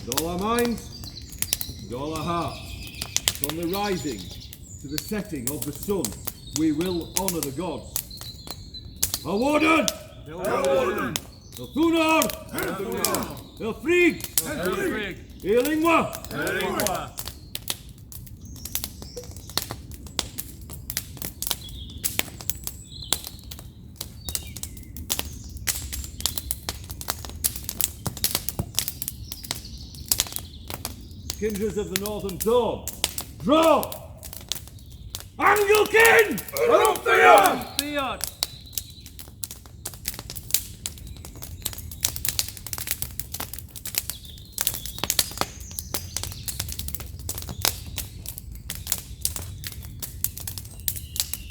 with all our minds and all our hearts. From the rising to the setting of the sun, we will honour the gods. El Warden! El Warden! El Thunor! El Frigg! El Ingwa! Kindreds of the Northern Dawn, draw! Anglican! Theod!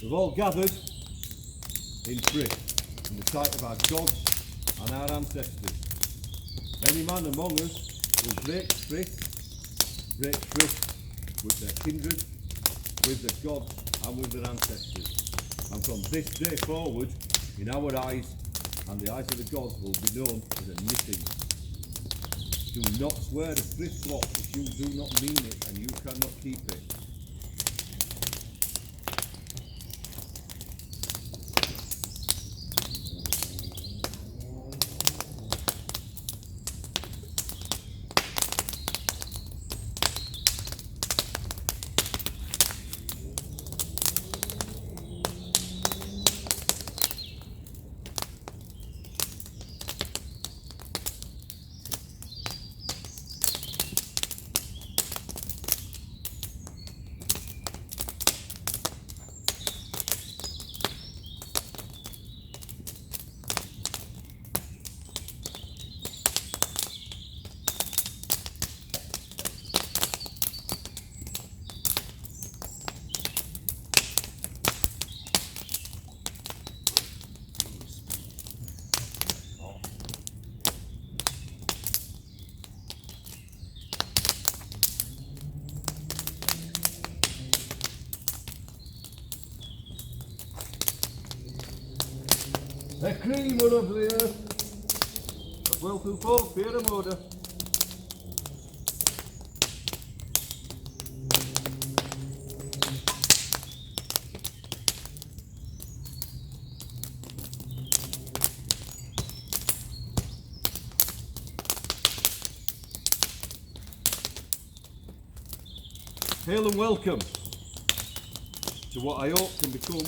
We've all gathered in Frith, in the sight of our gods and our ancestors. Any man among us will break Frith with their kindred, with their gods and with their ancestors. And from this day forward, in our eyes and the eyes of the gods will be known as a knitting. Do not swear a Frith-a-blot if you do not mean it and you cannot keep it. The creamer of the earth, of wealth and folk, fear and order. Hail and welcome to what I hope can become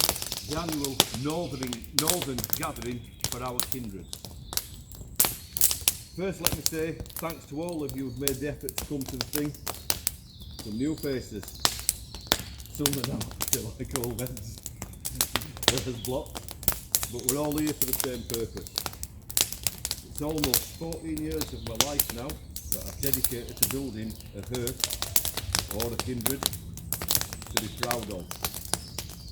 the annual northern gathering for our kindred. First, let me say thanks to all of you who've made the effort to come to the thing. Some new faces, some that now feel like old heads, as blocked, but we're all here for the same purpose. It's almost 14 years of my life now that I've dedicated to building a hearth or a kindred to be proud of.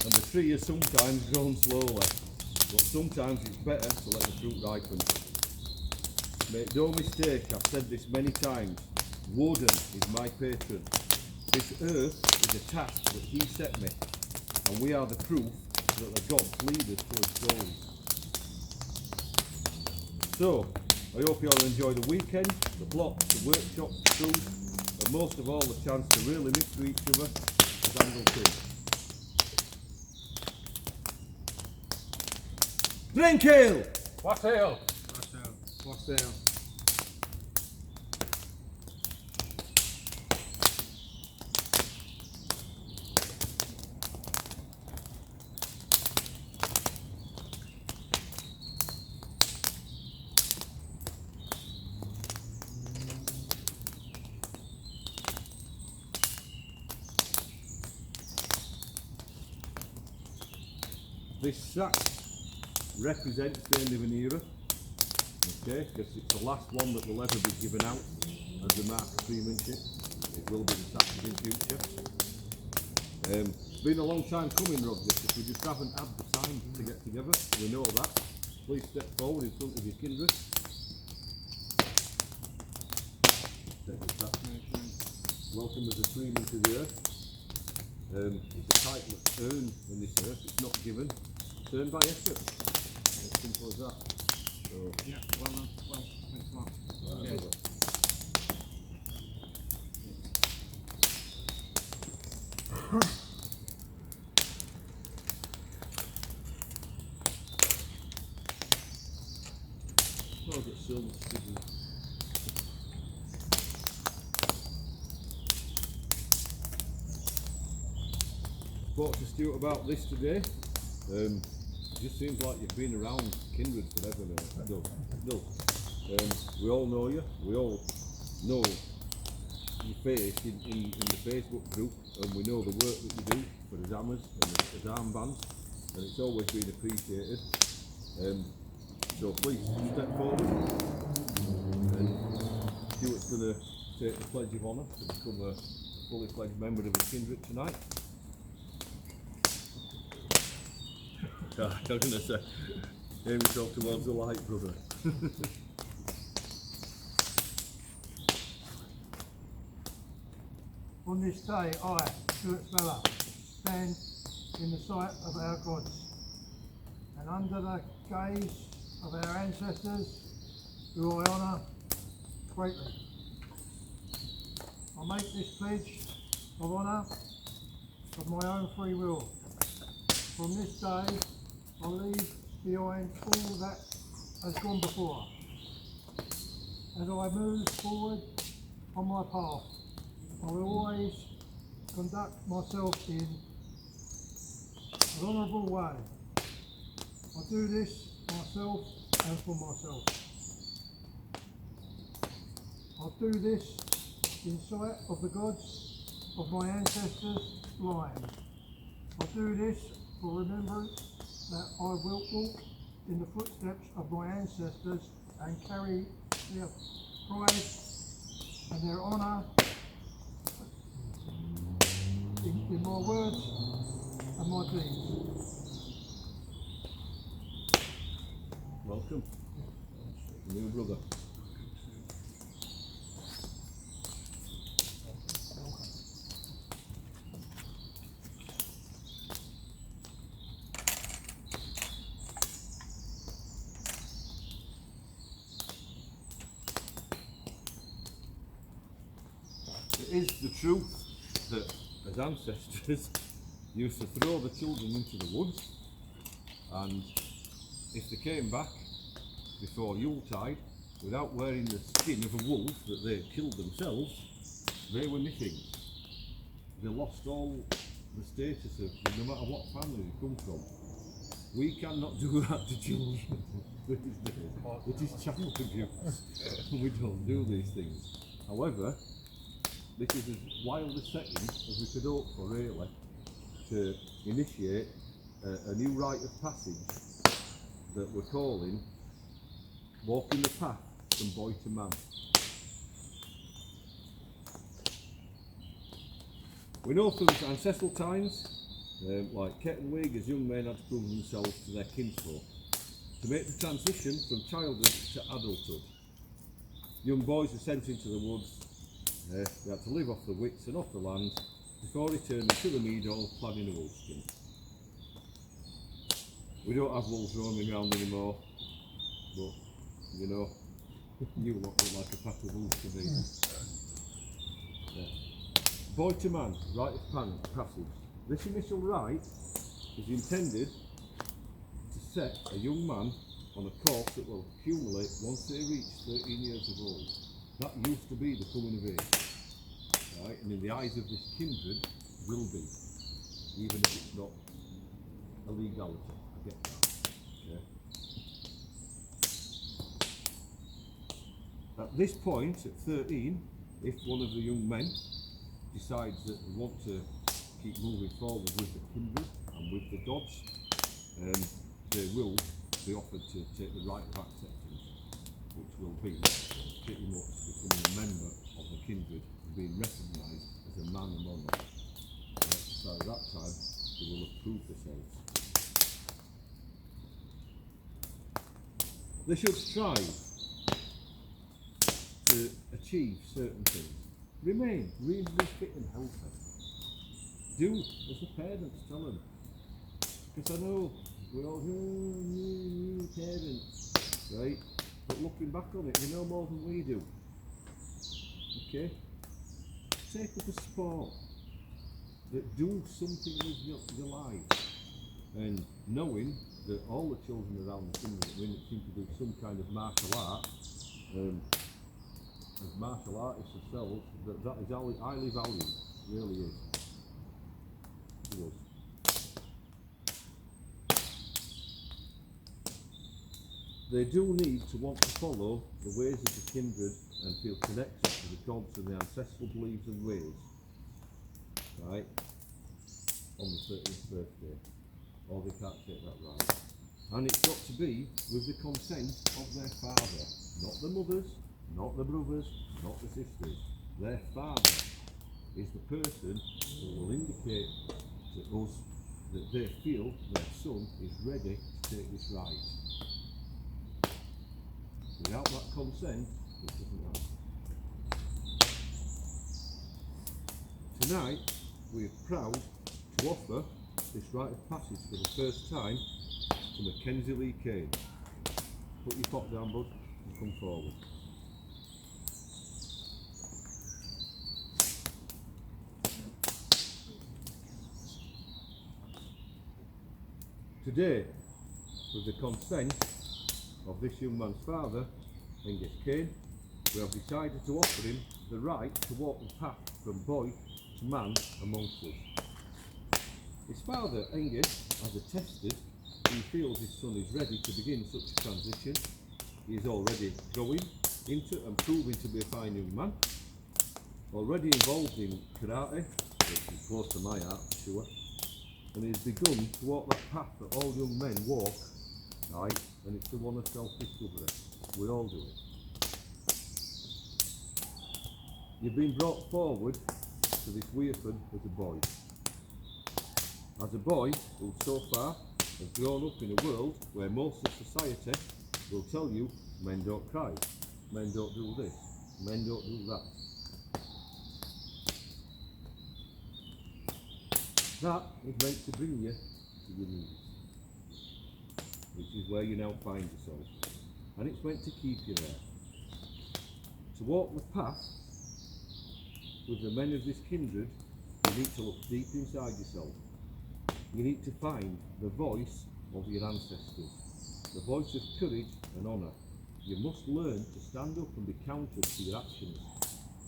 And the tree has sometimes grown slowly, but sometimes it's better to let the fruit ripen. Make no mistake, I've said this many times, Warden is my patron. This earth is a task that he set me, and we are the proof that the gods lead us towards goals. So, I hope you all enjoy the weekend, the blocks, the workshops, the food, and most of all the chance to really knit to each other as Anglican. Drink ale! What ale? What's ale? This sack represents the end of an era, okay, because it's the last one that will ever be given out as the mark of freemanship. It will be the sacks in future. It's been a long time coming, Roger, because we just haven't had the time to get together. We know that. Please step forward in front of your kindred. Take the sack. Welcome as a freeman to the earth. It's a title that's earned in this earth, it's not given. It's earned by effort. As simple as that. So, yeah, well done. Well, thanks a lot. Right, Okay. I've got so much to do. Spoke to Stuart about this today. It just seems like you've been around Kindred forever now. No. We all know you. We all know your face in the Facebook group, and we know the work that you do for the Hammers and the armbands, and it's always been appreciated. So please step forward, and Stuart's going to take the pledge of honour to become a fully fledged member of the Kindred tonight. I'm going to say, aim yourself towards the light, brother. On this day, I, Stuart Speller, stand in the sight of our gods, and under the gaze of our ancestors, who I honour greatly. I make this pledge of honour of my own free will. From this day, I leave behind all that has gone before. As I move forward on my path, I will always conduct myself in an honourable way. I do this myself and for myself. I do this in sight of the gods of my ancestors' line. I do this for remembrance that I will walk in the footsteps of my ancestors and carry their pride and their honour in my words and my deeds. Welcome, new brother. It is the truth that as ancestors used to throw the children into the woods, and if they came back before Yuletide without wearing the skin of a wolf that they had killed themselves, they were missing. They lost all the status of, no matter what family they come from. We cannot do that to children these days. It is child abuse. We don't do these things. However, this is as wild a setting as we could hope for, really, to initiate a new rite of passage that we're calling Walking the Path from Boy to Man. We know from ancestral times, like Ket and Wig, as young men had to prove themselves to their kinsfolk to make the transition from childhood to adulthood. Young boys were sent into the woods. They had to live off the wits and off the land before returning to the meadow clad in a wolfskin. We don't have wolves roaming around anymore, but you know, you lot look like a pack of wolves to me. Yeah. Boy to man, rite of passage. This initial rite is intended to set a young man on a course that will accumulate once they reach 13 years of old. That used to be the coming of age, right? And in the eyes of this kindred, will be, even if it's not a legality. I get that. Okay. At this point, at 13, if one of the young men decides that they want to keep moving forward with the kindred and with the gods, they will be offered to take the rite of acceptance, which will be pretty much becoming a member of the kindred and being recognised as a man among us. Right? So at that time, they will have proved themselves. They should strive to achieve certain things. Remain reasonably fit and healthy. Do as the parents tell them. Because I know we're all new parents, right? But looking back on it, you know more than we do. Okay? Take up a sport. that do something with your life. And knowing that all the children around the kingdom at the minute seem to do some kind of martial art, as martial artists themselves, that is highly valued, really is, to us. They do need to want to follow the ways of the kindred and feel connected to the gods and the ancestral beliefs and ways, right, on the 30th birthday, or they can't take that right. And it's got to be with the consent of their father, not the mothers, not the brothers, not the sisters. Their father is the person who will indicate to us that they feel their son is ready to take this rite. Without that consent, it doesn't happen. Tonight, we are proud to offer this rite of passage for the first time to Mackenzie Lee Kane. Put your pot down, bud, and come forward. Today, with the consent of this young man's father, Angus Kane, we have decided to offer him the right to walk the path from boy to man amongst us. His father, Angus, has attested he feels his son is ready to begin such a transition. He is already growing into and proving to be a fine young man, already involved in karate, which is close to my heart for sure, and he has begun to walk that path that all young men walk, right, and it's the one of self-discovery. We all do it. You've been brought forward to this weirford as a boy. As a boy who so far has grown up in a world where most of society will tell you men don't cry, men don't do this, men don't do that. That is meant to bring you to your knees, which is where you now find yourself, and it's meant to keep you there. To walk the path with the men of this kindred, you need to look deep inside yourself. You need to find the voice of your ancestors, the voice of courage and honour. You must learn to stand up and be counted for your actions.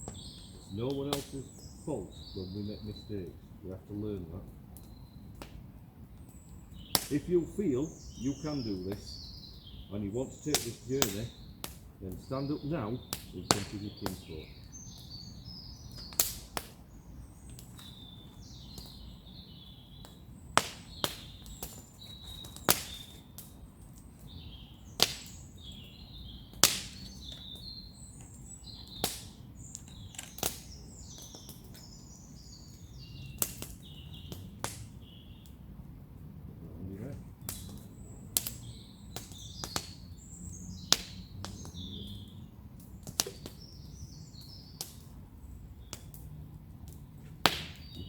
It's no one else's fault when we make mistakes. We have to learn that. If you feel you can do this and you want to take this journey, then stand up now in front of your kinsfolk.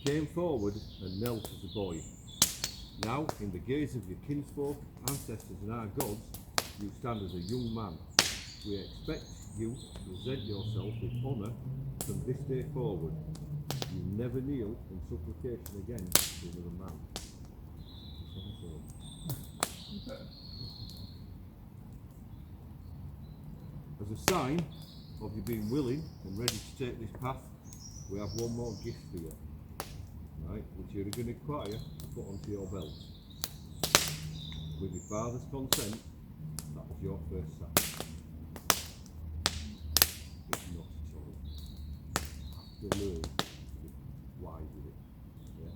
Came forward and knelt as a boy. Now, in the gaze of your kinsfolk, ancestors and our gods, you stand as a young man. We expect you to present yourself with honour from this day forward. You never kneel in supplication again to another man. As a sign of you being willing and ready to take this path, we have one more gift for you. Right, which you're going to require to put onto your belt. With your father's consent, that is your first sack. It's not at all. You have to learn to be wise with it. Yeah.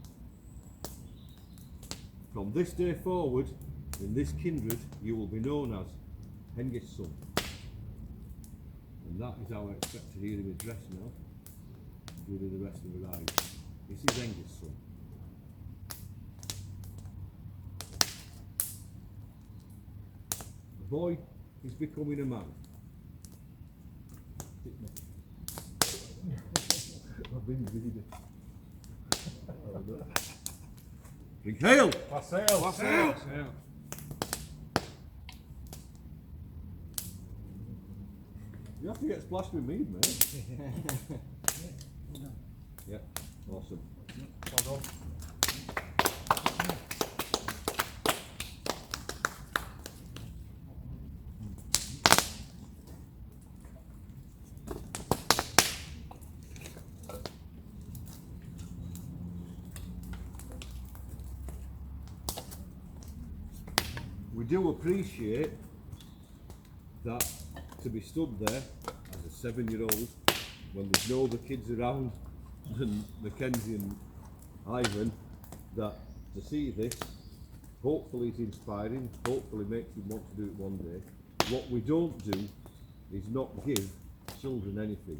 From this day forward, in this kindred, you will be known as Henry's son. And that is how I expect to hear him address now, during the rest of the ride. This is Angus' son. The boy is becoming a man. I've been busy. Drink hail! Wassail! Wassail! You have to get splashed with mead, mate. Yeah, awesome. Well done. do appreciate that to be stood there as a 7-year-old when there's no other kids around than Mackenzie and Ivan, that to see this hopefully is inspiring, hopefully makes you want to do it one day. What we don't do is not give children anything.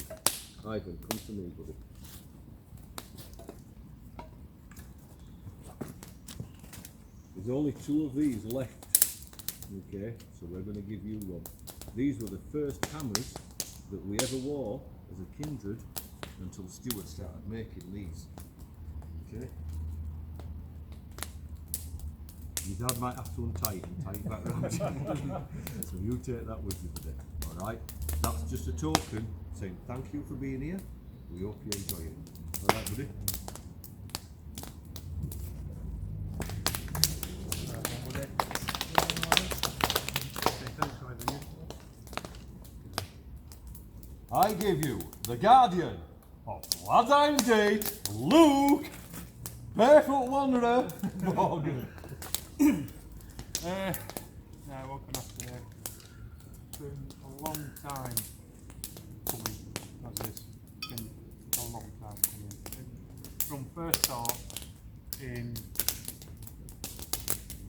Ivan, come to me, buddy. There's only 2 of these left, okay, so we're going to give you one. These were the first hammers that we ever wore as a kindred until Stuart started making these, okay. Your dad might have to untie it and tie it back around you. So you take that with you today, alright? That's just a token saying thank you for being here, we hope you enjoy it. Alright, buddy? I give you the guardian of Ladine Gate, Luke, Barefoot Wanderer, Morgan. What can I say? It's been a long time coming, as this. It's been a long time coming. From first thought in,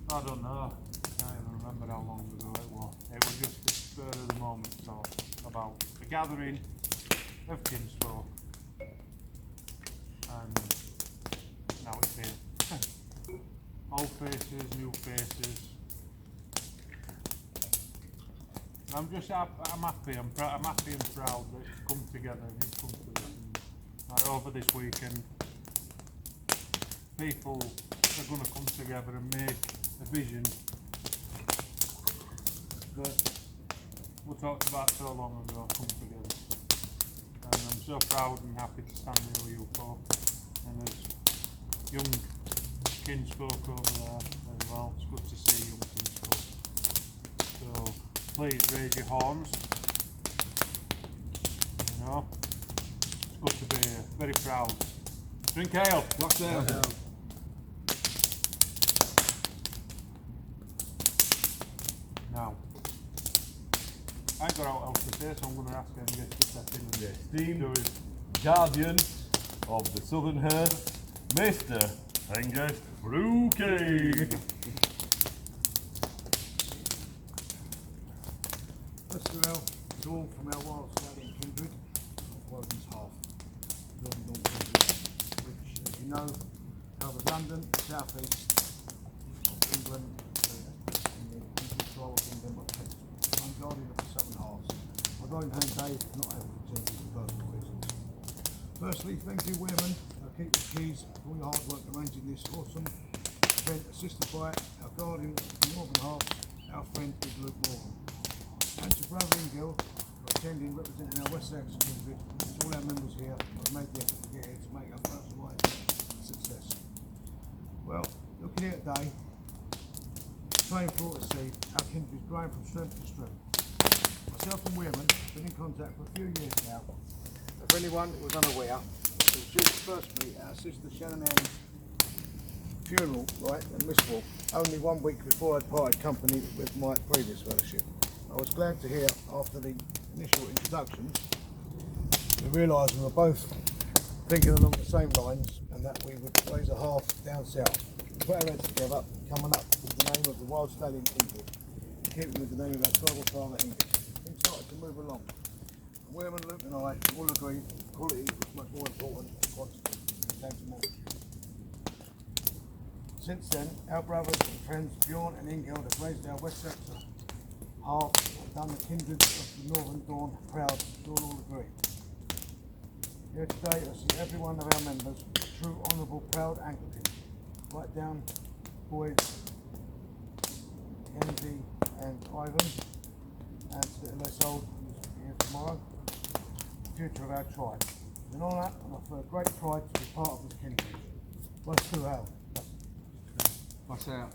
I don't know, I can't even remember how long ago it was. It was just the spur of the moment thought about the gathering of kinsfolk, and now it's here. Old faces, new faces. I'm just happy. I'm happy and proud that it's come together and it's come to this. And, over this weekend, people are going to come together and make a vision that we talked about so long ago come together. And I'm so proud and happy to stand here with you folk. And there's young kinsfolk over there as well. It's good to see young kinsfolk. So please raise your horns. You know, it's good to be here. Very proud. Drink ale. Glass ale. Now, I got out else to say, so I'm going to ask Angus to step in and Esteemed do his guardian of the Southern Herd, Mr. Angus Brookie. Mr. L, drawn from our wild stallion kindred, Woden's half, Northern kindred, which, as you know, covers London, South East of England, and the control of England of Kent. I'm guardian of the southern halves. I died in hand Dave, not able to attend for personal reasons. Firstly, thank you, women. I'll keep the keys for all your hard work arranging this awesome event, assisted by our guardian of the northern halves, our friend is Luke Morgan. And to brother and Gil for attending, representing our West Saxon kindred, to all our members here who have made the effort to get here to make our first ride a success. Well, looking here today, train for to see our kindred is growing from strength to strength. Myself and Weirman have been in contact for a few years now. For anyone who was unaware, it was due to first meet our sister Shannon Ann's funeral, right, in Miswell, only 1 week before I'd parted company with my previous fellowship. I was glad to hear after the initial introductions, we realised we were both thinking along the same lines and that we would raise a half down south, put our heads together, coming up with the name of the Wild Stallion Kindred, keeping with the name of our tribal father English. Things started to move along. And Weirman, Luke and I all agreed quality was much more important than quantity when it came to more. Since then, our brothers and friends Bjorn and Ingild have raised our West Saxon half and done the kindred of the Northern Dawn proud, you'll all agree. Here today I see every one of our members, true, honourable, proud Anglicans. Right down, boys, Andy and Ivan, and to the less old who's here tomorrow, the future of our tribe. In all that, I feel great pride to be part of this kindred. What's through hell? What's out?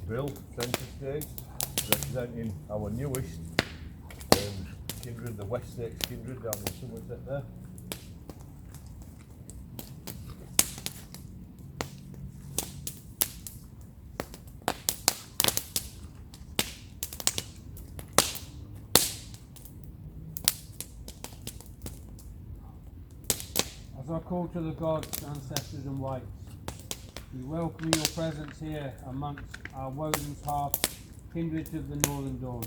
Bill, centre stage, representing our newest kindred, the West Stakes kindred down in Somerset there. our call to the gods, ancestors and wights. We welcome your presence here amongst our Woden's half, kindreds of the Northern Dawn.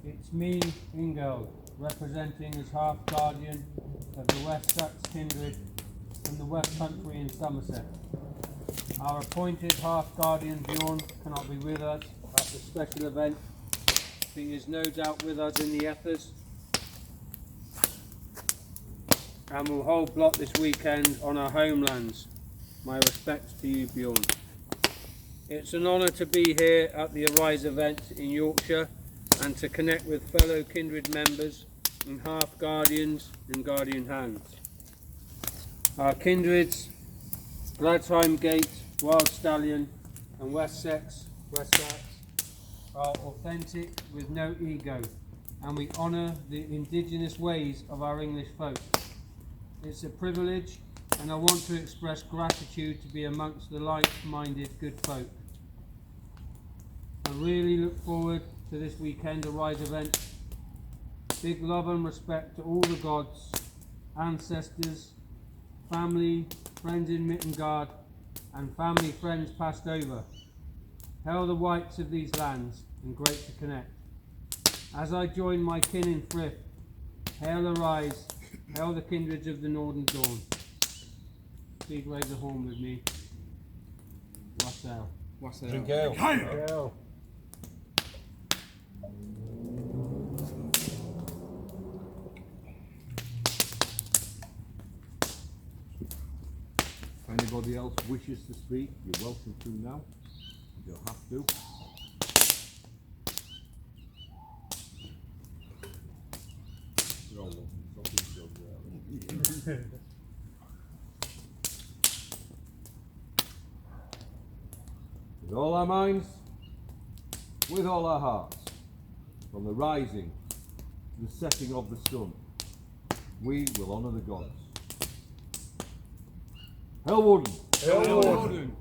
It's me, Ingeld, representing as half guardian of the West Sax kindred from the West Country in Somerset. Our appointed half guardian Bjorn cannot be with us at the special event. He is no doubt with us in the ethers and will hold blot this weekend on our homelands. My respects to you, Bjorn. It's an honour to be here at the Arise event in Yorkshire and to connect with fellow kindred members and half guardians and guardian hands. Our kindreds, Gladsheim Gate, Wild Stallion and West Sax are authentic with no ego, and we honour the indigenous ways of our English folk. It's a privilege, and I want to express gratitude to be amongst the like-minded good folk. I really look forward to this weekend Arise event. Big love and respect to all the gods, ancestors, family, friends in Mittengard, and family friends passed over. Hail the whites of these lands, and great to connect. As I join my kin in Frith, hail Arise, hail the kindreds of the Northern Dawn. Please raise the horn with me. Wassail. Wassail. Drink ale. Hail. If anybody else wishes to speak, you're welcome to now. You don't have to. We're all looking something good. With all our minds, with all our hearts, from the rising to the setting of the sun, we will honour the gods. Hail Woden! Hail Woden!